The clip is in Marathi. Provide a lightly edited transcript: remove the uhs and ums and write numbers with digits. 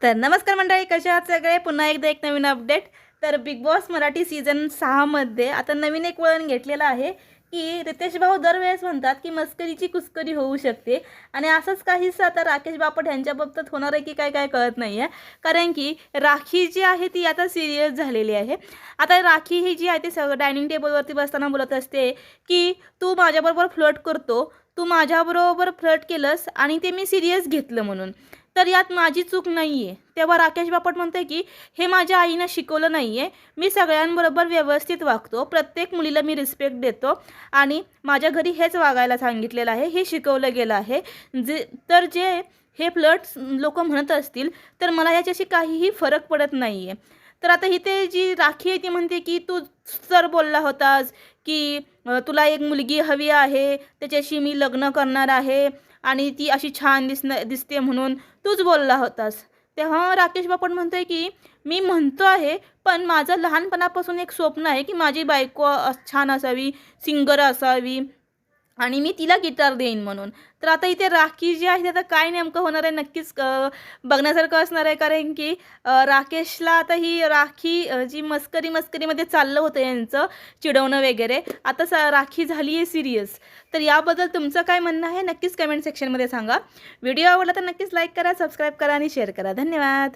तर नमस्कार मंडळी, कशा आहात सगळे? पुन्हा एकदा एक नवीन अपडेट. तर बिग बॉस मराठी सीझन 6 मध्ये आता नवीन एक वळण घेतलेलं आहे की रितेश भाऊ दरवेळेस म्हणतात की मस्करीची कुस्करी होऊ शकते आणि असंच काहीच आता राकेश बापट यांच्या बाबतीत होणार आहे की काय काय कळत नाही आहे. कारण की राखी जी आहे ती आता सिरियस झालेली आहे. आता राखी ही जी आहे ती सगळं डायनिंग टेबलवरती बसताना बोलत असते की तू माझ्याबरोबर फ्लर्ट करतो, तू माझ्याबरोबर फ्लर्ट केलंस आणि ते मी सिरियस घेतलं म्हणून, तर यात माझी चूक नाही आहे. तेव्हा राकेश बापट म्हणते की हे माझ्या आईनं शिकवलं नाही आहे, मी सगळ्यांबरोबर व्यवस्थित वागतो, प्रत्येक मुलीला मी रिस्पेक्ट देतो आणि माझ्या घरी हेच वागायला सांगितलेलं आहे, हे शिकवलं गेलं आहे. जे हे फ्लर्ट्स लोक म्हणत असतील तर मला याच्याशी काहीही फरक पडत नाही आहे. तर आता इथे जी राखी आहे ती म्हणते की तू सर बोलला होतास की तुला एक मुलगी हवी आहे, त्याच्याशी मी लग्न करणार आहे आणि ती अशी छान दिसते म्हणून तूच बोलला होतास. तेव्हा राकेश बापट म्हणतोय की मी म्हणतो आहे, पण माझं लहानपणापासून एक स्वप्न आहे की माझी बायको छान असावी, सिंगर असावी आणि मी तिला गिटार देईन म्हणून. तर आता इथे राखी जी आहे आता काय नेमकं होणार आहे नक्कीच बघण्यासारखं असणार आहे. कारण की राकेशला आता ही राखी जी मस्करीमध्ये चाललं होतं यांचं चिडवणं वगैरे, आता राखी झाली आहे सिरियस. तर याबद्दल तुमचं काय म्हणणं आहे नक्कीच कमेंट सेक्शनमध्ये सांगा. व्हिडिओ आवडला तर नक्कीच लाईक करा, सबस्क्राईब करा आणि शेअर करा. धन्यवाद.